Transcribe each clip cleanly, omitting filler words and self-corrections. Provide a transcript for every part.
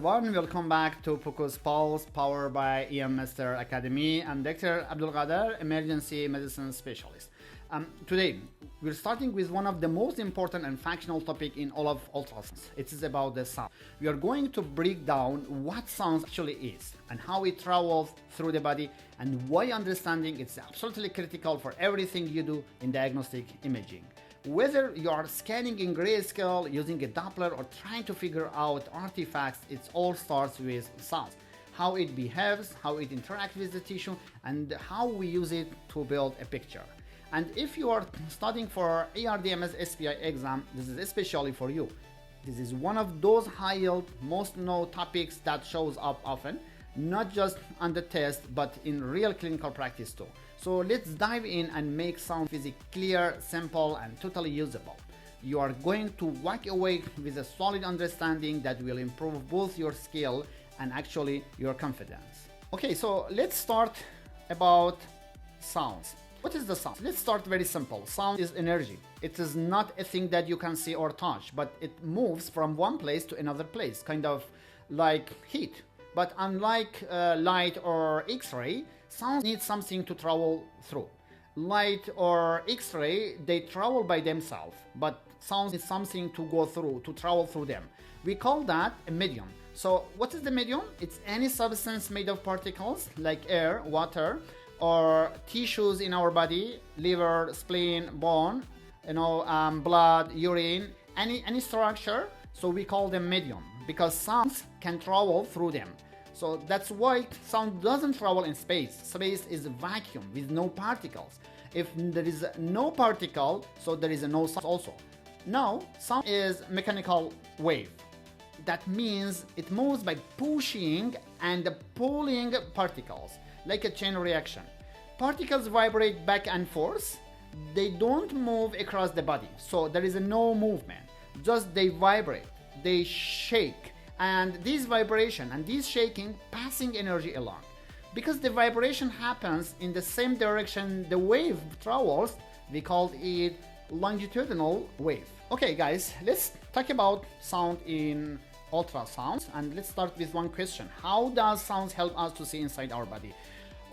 everyone, welcome back to Focus Pulse, powered by EM Master Academy. I'm Dr. Abdul Qadir, Emergency Medicine Specialist. Today, we're starting with one of the most important and functional topic in all of ultrasound. It is about the sound. We are going to break down what sound actually is and how it travels through the body and why understanding it's absolutely critical for everything you do in diagnostic imaging. Whether you are scanning in grayscale, using a Doppler, or trying to figure out artifacts, it all starts with sound. How it behaves, how it interacts with the tissue, and how we use it to build a picture. And if you are studying for ARDMS SPI exam, this is especially for you. This is one of those high-yield, most known topics that shows up often, not just on the test, but in real clinical practice too. So let's dive in and make sound physics clear, simple, and totally usable. You are going to walk away with a solid understanding that will improve both your skill and actually your confidence. Okay, so let's start about sounds. What is the sound? Let's start very simple. Sound is energy. It is not a thing that you can see or touch, but it moves from one place to another place, kind of like heat. But unlike light or X-ray, sound needs something to travel through. Light or X-ray, they travel by themselves, but sound is something to go through, to travel through them. We call that a medium. So what is the medium? It's any substance made of particles like air, water, or tissues in our body, liver, spleen, bone, blood, urine, any structure. So we call them medium because sounds can travel through them. So that's why sound doesn't travel in space. Space is a vacuum with no particles. If there is no particle, so there is no sound also. Now, sound is mechanical wave. That means it moves by pushing and pulling particles, like a chain reaction. Particles vibrate back and forth. They don't move across the body, so there is no movement. Just they vibrate, they shake. And this vibration and this shaking passing energy along. Because the vibration happens in the same direction the wave travels, we call it longitudinal wave. Okay guys, let's talk about sound in ultrasound, and let's start with one question. How does sound help us to see inside our body?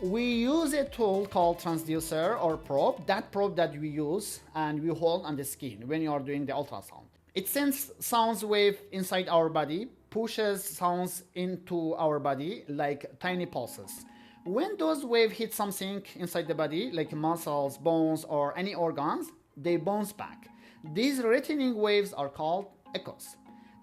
We use a tool called transducer or probe, that probe that we use and we hold on the skin when you are doing the ultrasound. It sends sound wave inside our body, pushes sounds into our body like tiny pulses. When those waves hit something inside the body, like muscles, bones, or any organs, they bounce back. These returning waves are called echoes.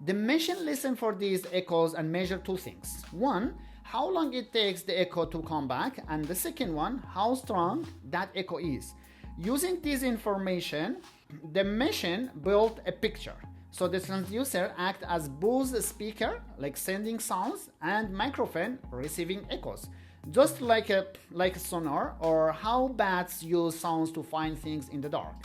The machine listens for these echoes and measure two things. One, how long it takes the echo to come back, and the second one, how strong that echo is. Using this information, the machine built a picture. So the transducer acts as both a speaker, like sending sounds, and microphone, receiving echoes. Just like a sonar, or how bats use sounds to find things in the dark.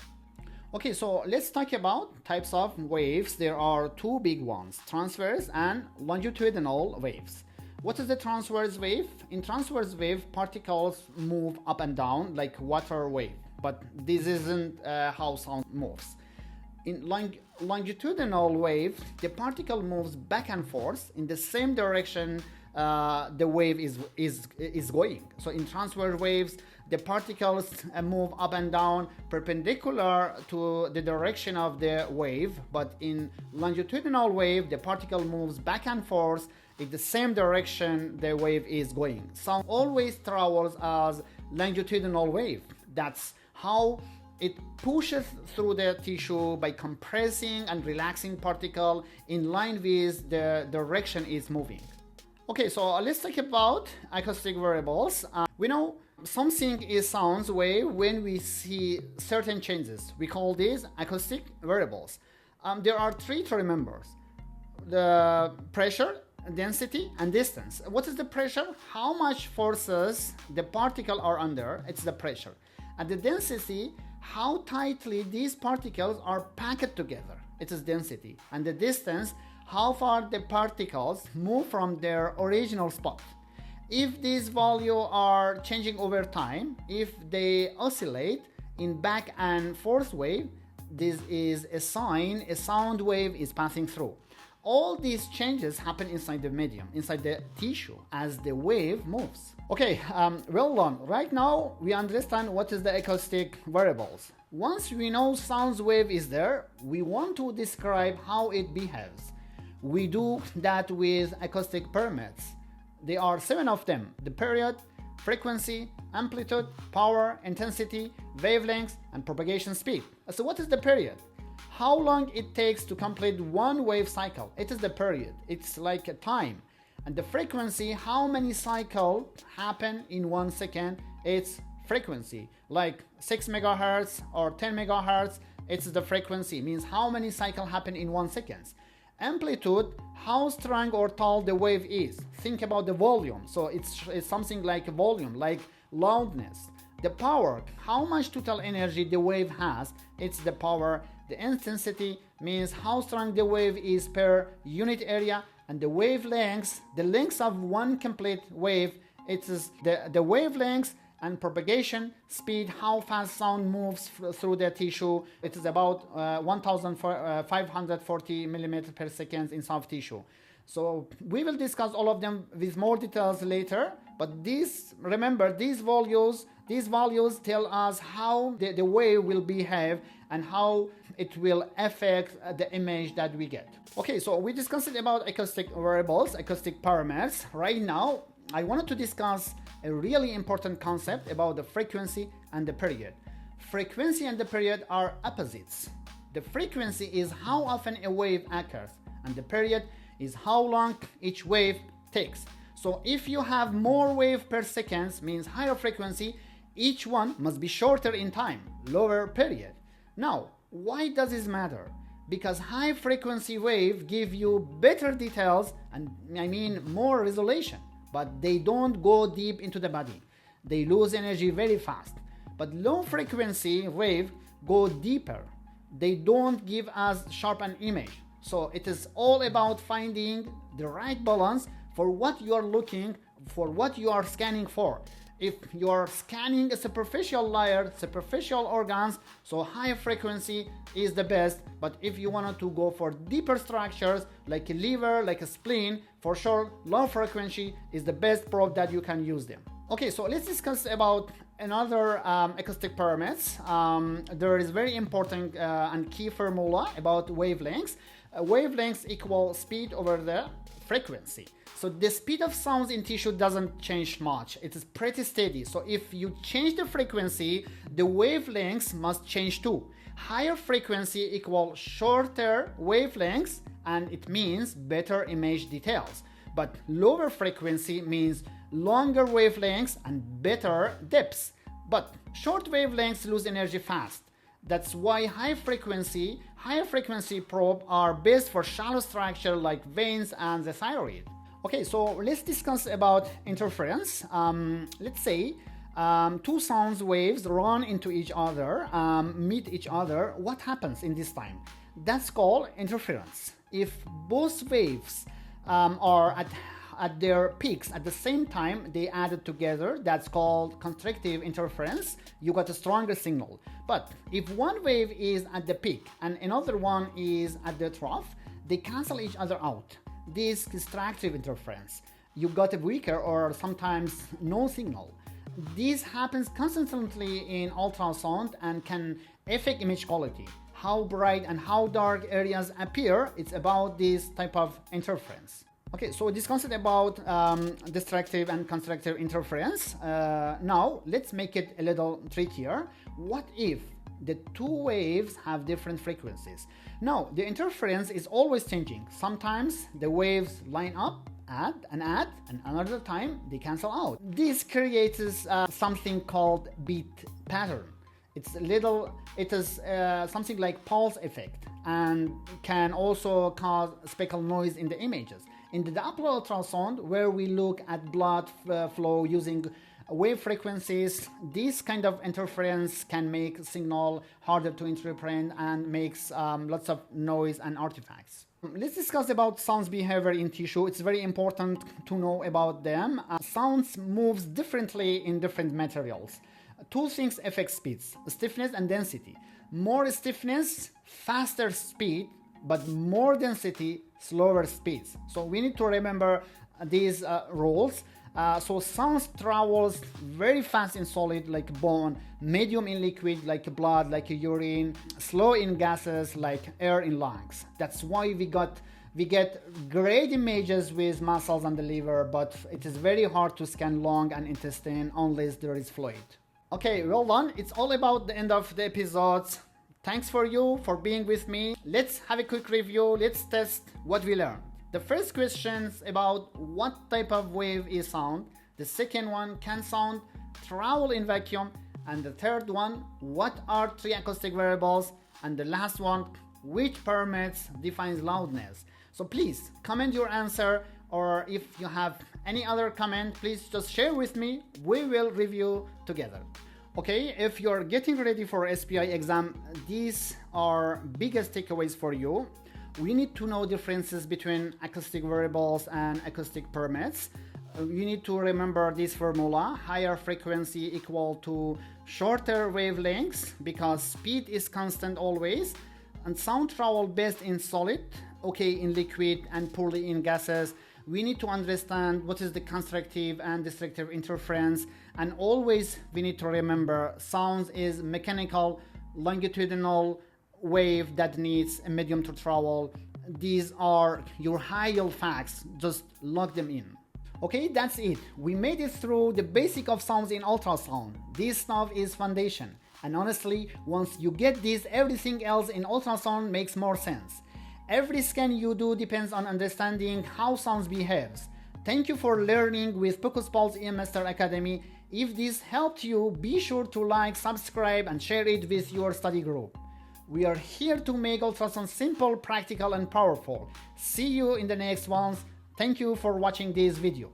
Okay, so let's talk about types of waves. There are two big ones, transverse and longitudinal waves. What is the transverse wave? In transverse wave, particles move up and down like water wave, but this isn't how sound moves. In longitudinal wave, the particle moves back and forth in the same direction the wave is going. So in transverse waves, the particles move up and down perpendicular to the direction of the wave, but in longitudinal wave, the particle moves back and forth in the same direction the wave is going. Sound always travels as longitudinal wave. That's how it pushes through the tissue by compressing and relaxing particle in line with the direction it's moving. Okay, so let's talk about acoustic variables. We know something is sound wave when we see certain changes. We call these acoustic variables. There are three to remember: the pressure, density, and distance. What is the pressure? How much forces the particle are under? It's the pressure. And the density, how tightly these particles are packed together. It is density. And the distance, how far the particles move from their original spot. If these values are changing over time, if they oscillate in back and forth wave, this is a sign a sound wave is passing through. All these changes happen inside the medium, inside the tissue, as the wave moves. Okay, well done. Right now, we understand what is the acoustic variables. Once we know sound wave is there, we want to describe how it behaves. We do that with acoustic parameters. There are 7 of them: the period, frequency, amplitude, power, intensity, wavelengths, and propagation speed. So what is the period? How long it takes to complete one wave cycle. It is the period. It's like a time. And the frequency, how many cycles happen in 1 second. It's frequency. Like 6 megahertz or 10 megahertz, it's the frequency. Means how many cycles happen in 1 second. Amplitude, how strong or tall the wave is. Think about the volume. So it's something like a volume, like loudness. The power, how much total energy the wave has. It's the power. The intensity means how strong the wave is per unit area. And the wavelengths, the length of one complete wave, it is the wavelengths. And propagation speed, how fast sound moves through the tissue. It is about 1540 millimeters per second in soft tissue. So we will discuss all of them with more details later. But remember, these values tell us how the wave will behave and how it will affect the image that we get. Okay, so we discussed about acoustic variables, acoustic parameters. Right now, I wanted to discuss a really important concept about the frequency and the period. Frequency and the period are opposites. The frequency is how often a wave occurs, and the period is how long each wave takes. So if you have more wave per second, means higher frequency, each one must be shorter in time, lower period. Now, why does this matter? Because high frequency wave give you better details, and I mean more resolution. But they don't go deep into the body. They lose energy very fast. But low frequency wave go deeper. They don't give us sharp an image. So it is all about finding the right balance for what you are looking for, what you are scanning for. If you are scanning a superficial layer, superficial organs, so high frequency is the best. But if you wanted to go for deeper structures like a liver, like a spleen, for sure low frequency is the best probe that you can use them. Okay, so let's discuss about another acoustic parameters. There is very important and key formula about wavelengths. Wavelengths equal speed over the frequency. So the speed of sounds in tissue doesn't change much. It is pretty steady. So if you change the frequency, the wavelengths must change too. Higher frequency equals shorter wavelengths, and it means better image details. But lower frequency means longer wavelengths and better depths. But short wavelengths lose energy fast. That's why higher frequency probe are best for shallow structure like veins and the thyroid. Okay, so let's discuss about interference. Let's say two sound waves run into each other, meet each other. What happens in this time? That's called interference. If both waves are at their peaks at the same time, they added together, that's called constructive interference. You got a stronger signal. But if one wave is at the peak and another one is at the trough, they cancel each other out. This constructive interference. You got a weaker or sometimes no signal. This happens constantly in ultrasound and can affect image quality. How bright and how dark areas appear, it's about this type of interference. Okay, so this concept about destructive and constructive interference. Now, let's make it a little trickier. What if the two waves have different frequencies? Now, the interference is always changing. Sometimes the waves line up, add, and another time they cancel out. This creates something called beat pattern. It is something like pulse effect and can also cause speckle noise in the images. In the Doppler ultrasound, where we look at blood flow using wave frequencies, this kind of interference can make signal harder to interpret and makes lots of noise and artifacts. Let's discuss about sounds behavior in tissue. It's very important to know about them. Sounds moves differently in different materials. Two things affect speeds: stiffness and density. More stiffness, faster speed. but more density, slower speeds. So we need to remember these rules. So sound travels very fast in solid like bone, medium in liquid like blood, like urine, slow in gases like air in lungs. That's why we get great images with muscles and the liver, but it is very hard to scan lung and intestine unless there is fluid. Okay, well done. It's all about the end of the episodes. Thanks for you for being with me. Let's have a quick review. Let's test what we learned. The first question is about what type of wave is sound. The second one, can sound travel in vacuum? And the third one, what are three acoustic variables? And the last one, which parameters defines loudness? So please comment your answer, or if you have any other comment, please just share with me. We will review together. Okay, if you're getting ready for SPI exam, these are biggest takeaways for you. We need to know differences between acoustic variables and acoustic parameters. You need to remember this formula: higher frequency equal to shorter wavelengths, because speed is constant always, and sound travel best in solid, okay in liquid, and poorly in gases. We need to understand what is the constructive and destructive interference, and always we need to remember sounds is mechanical longitudinal wave that needs a medium to travel. These are your high-yield facts, just lock them in. Okay, that's it. We made it through the basic of sounds in ultrasound. This stuff is foundation, and honestly, once you get this, everything else in ultrasound makes more sense. Every scan you do depends on understanding how sounds behaves. Thank you for learning with Focus Pulse EMS Academy. If this helped you, be sure to like, subscribe, and share it with your study group. We are here to make ultrasound simple, practical, and powerful. See you in the next ones. Thank you for watching this video.